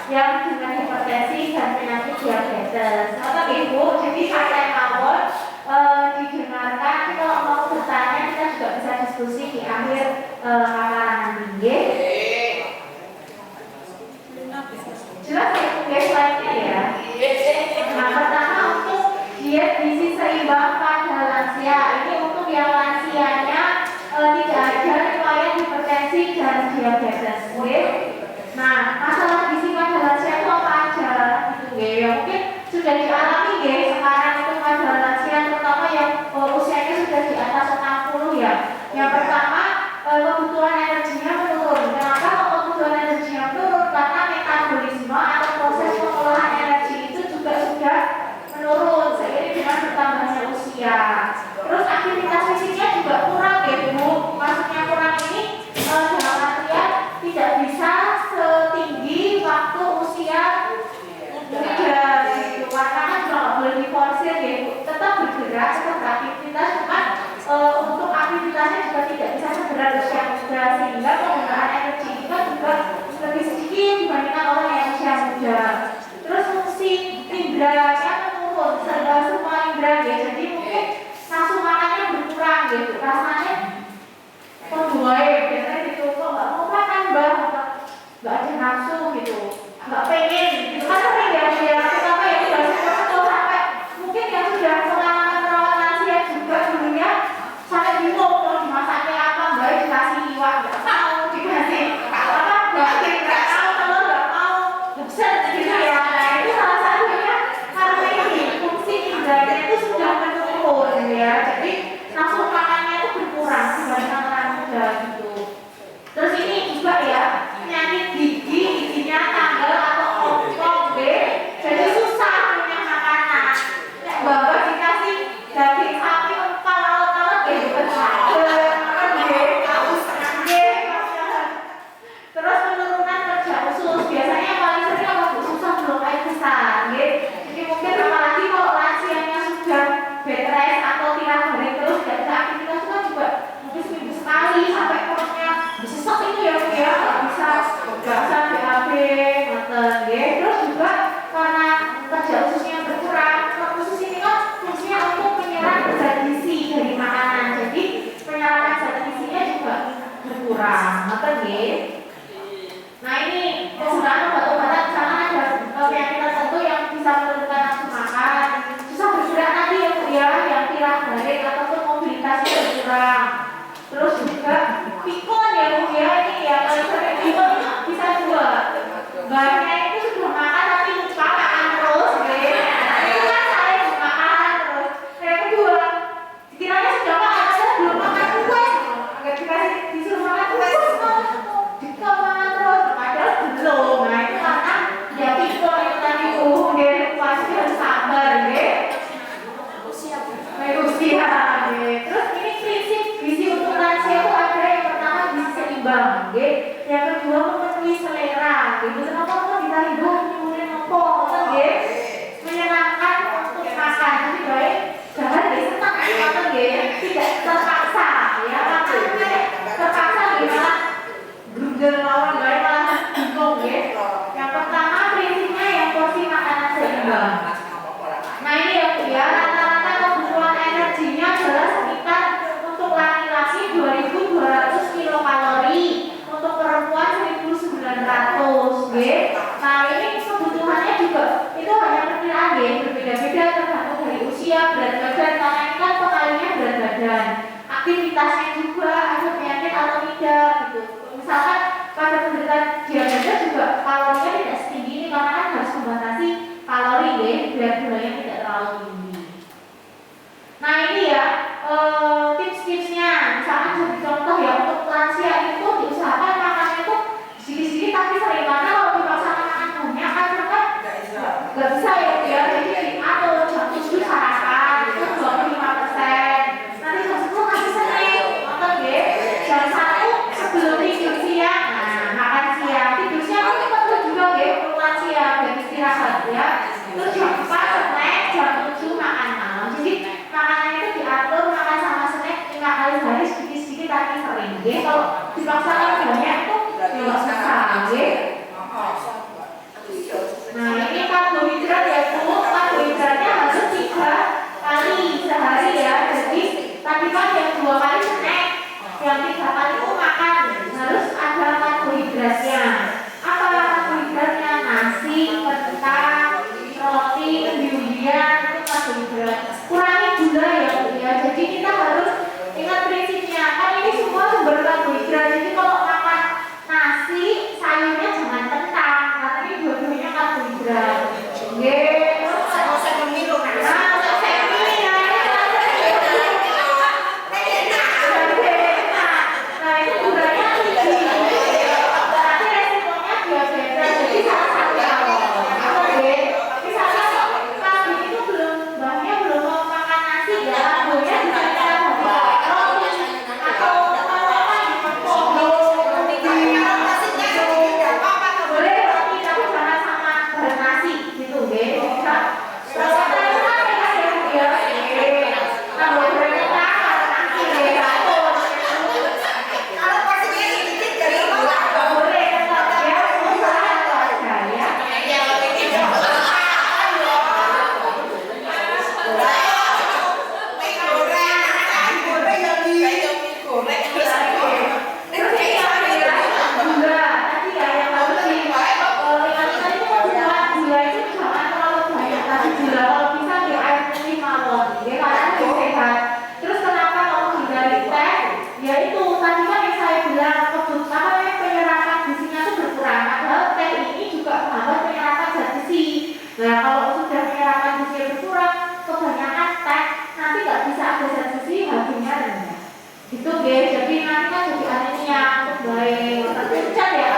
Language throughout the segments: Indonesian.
yang dengan hipertensi dan penyakit diabetes. Bapak Ibu, jadi santai mawon didengarkan. Kalau mau bertanya kita juga bisa diskusi di akhir paparan nanti. Jelas ya guys lainnya ya. Nah, pertama untuk diet gizi seimbang pada lansia. Ini untuk yang lansianya tidak ada riwayat hipertensi dan diabetes. Nah, masalah gizi pada lansia itu apa aja? Gitu, ya mungkin sudah dialami sekarang itu pada lansia, terutama yang usianya sudah di atas 60 ya. Yang pertama kebutuhan energinya menurun. Kenapa kebutuhan energinya menurun? Karena metabolisme atau proses pengolahan energi itu juga sudah menurun seiring dengan bertambahnya usia. Terus aktivitas fisiknya juga kurang ya Bu. Maksudnya kurang ini dalam artian tidak bisa setinggi waktu usia muda gitu. Karena kan kalau boleh diforsir ya Bu, tetap bergerak, tetap beraktivitas, cuma untuk aktivitasnya juga tidak bisa segera usia muda, sehingga penggunaan energi kita juga lebih sedikit dibandingkan orang yang usia muda. Terus fungsi indranya menurun, semua indra ya. Jadi mungkin nafsu makannya berkurang gitu, rasanya kok biasanya gitu, kok nggak mau makan mbak, nggak ada nafsu gitu, nggak pengen gitu kan, sering ya terutama yang sudah sekolah sampai mungkin yang sudah pengalaman perawat lansia juga dulunya sampai bingung mau dimasaknya apa, mbak dikasih iwak nggak mau, dikasih apa nggak mau, telur nggak mau, bisa gitu ya. Nah itu salah satunya karena ini fungsi indranya itu sudah menurun ya, jadi nafsu makannya itu berkurang dibandingkan orang muda gitu. Terus ini juga ya penyakit giginya tanggal atau ompong jadi susah punya makanan. Nek bapak dikasih daging sapi empal laut-laut terus penurunan kerja usus, biasanya yang paling sering apa Bu? Susah belum air besar jadi mungkin apalagi kalau lansianya sudah bed rest atau tirak balik terus tidak bisa aktivitas itu juga mungkin seminggu sekali sampai perutnya sesek itu ya Bu ya, nggak bisa BAB terus juga karena kerja ususnya berkurang. Usus ini kan fungsinya untuk menyerap zat gizi dari makanan, jadi penyerapan zat gizinya juga berkurang. Nah ini penggunaan obat-obatan, misalkan ada penyakit tertentu yang bisa menurunkan nafsu makan, susah bergerak tadi ya Bu ya, yang tirak balik ataupun mobilitasnya berkurang. Terus juga pikun ya Bu ya, ini ya kalau sering pikun itu bisa dua, bahannya itu sudah makan tapi lupa makan terus itu kan saya makan terus. Yang kedua dikiranya sudah makan saya belum makan kue, nggak dikasih disuruh makan kue dikau makan terus padahal belum. Nah itu karena ya pikun itu tadi pasti harus sabar usia. Terus ini prinsip gizi untuk lansia itu ada yang pertama gizi seimbang, yang kedua memenuhi selera, kenapa kok kita hidup kemudian ngopo, menyenangkan untuk makan, jadi baik jangan disenang, tidak terpaksa, ya maksudnya terpaksa gimana, grundel lawan baik malah bingung Yang pertama prinsipnya yang porsi makanan seimbang. Nah ini ya Bu ya, rata-rata kebutuhan energinya adalah sekitar untuk laki-laki 2.200 kilokalori, untuk perempuan 1.900 Nah ini kebutuhannya juga itu hanya perkiraan berbeda-beda tergantung dari usia, berat badan, karena ini kan pengalinya berat badan, aktivitasnya juga ada penyakit atau tidak gitu. Misalkan pada penderita diabetes juga kalorinya tidak setinggi ini karena kan harus membatasi kalori biar gulanya tidak terlalu tinggi. Nah ini ya tips-tipsnya, misalkan jadi contoh ya untuk lansia itu diusahakan makannya itu sedikit-sedikit tapi sering, karena kalau dipaksakan makan banyak kan nggak bisa ya jadi atau jam 7 sarapan itu 25%, nanti jam 10 kasih sering nonton jam 1 sebelum tidur siang, nah makan siang, tidur siang itu perlu juga untuk lansia biar istirahat ya. Terus jam 4 snack, jam 7 makan malam, jadi makanannya itu diatur, makan sama snack 5 kali sehari sedikit-sedikit tapi sering kalau dipaksakan banyak itu nggak susah Nah, ini karbohidrat ya Bu, karbohidratnya harus 3 kali sehari ya. Jadi tadi kan yang 2 kali snack, yang 3 kali itu makan, harus ada karbohidratnya. Apa karbohidratnya? Nasi, kentang, roti, umbi-umbian, itu karbohidrat. Kurangi gula ya Bu ya. Jadi kita harus ingat prinsipnya, kan ini semua sumber karbohidrat. Jadi kalau makan nasi, sayurnya jangan kentang, karena ini dua-duanya karbohidrat. Oke. Nah, kalau sudah penyerapan gizi berkurang, kebanyakan teh, nanti nggak bisa ada zat gizi, hasilnya rendah. Gitu guys, jadi nanti kan jadi anemia, baik, terpencet ya,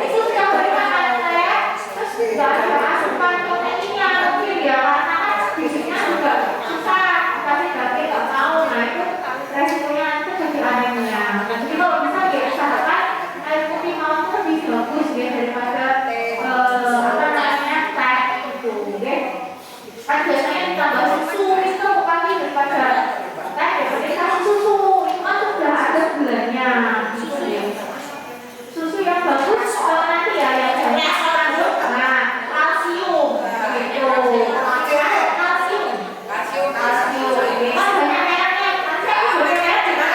itu sudah makan teh, terus nggak ada asupan proteinnya, mungkin ya, karena kan gizinya juga susah, kasih daging nggak mau, nah itu resikonya nanti jadi anemia. Jadi kalau bisa ya usahakan air putih mau itu lebih bagus ya daripada kan biasanya ditambah susu itu pagi daripada teh daripada susu itu kan sudah ada gulanya gitu ya. Susu yang bagus nanti ya yang banyak mengandung kalsium gitu. Kalsium kan banyak mereknya, nanti aku boleh merek juga.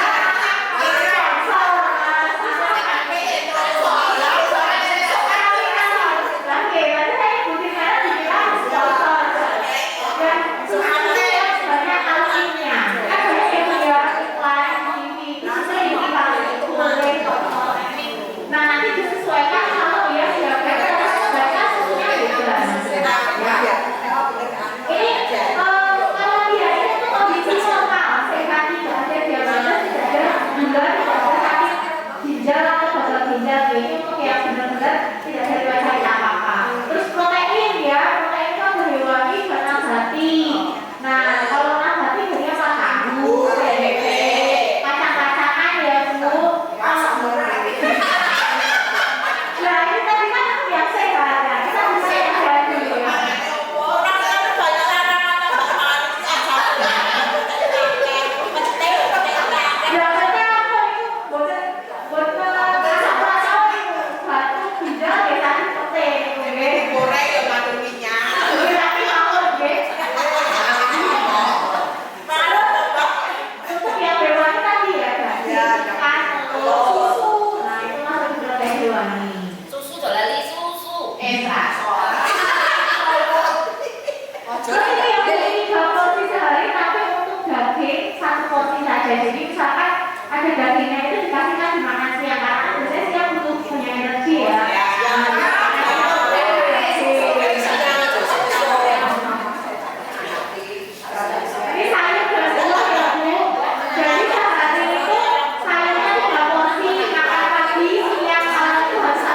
Jadi misalkan ada dagingnya itu dikasihkan di makan siang karena biasanya siang butuh punya energi ya. Ini sayur berbuah ya Bu. Jadi sehari itu sayurnya 3 porsi, makan pagi, siang, malam itu harus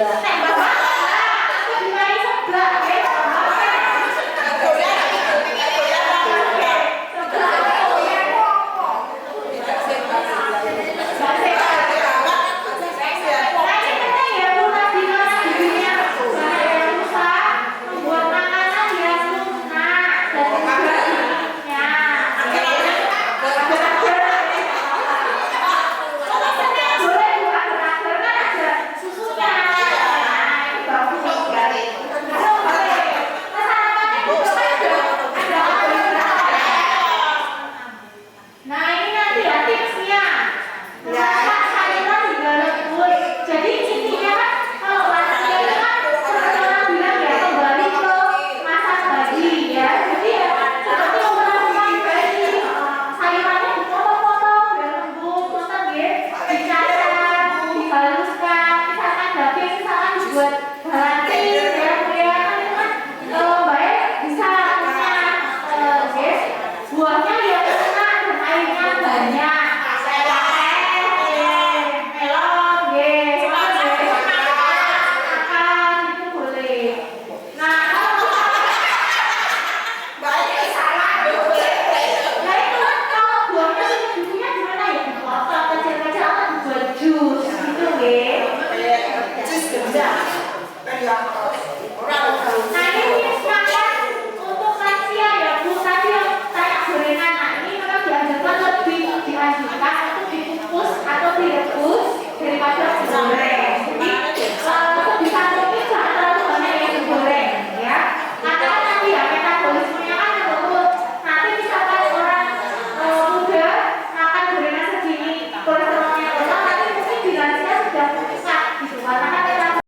juga.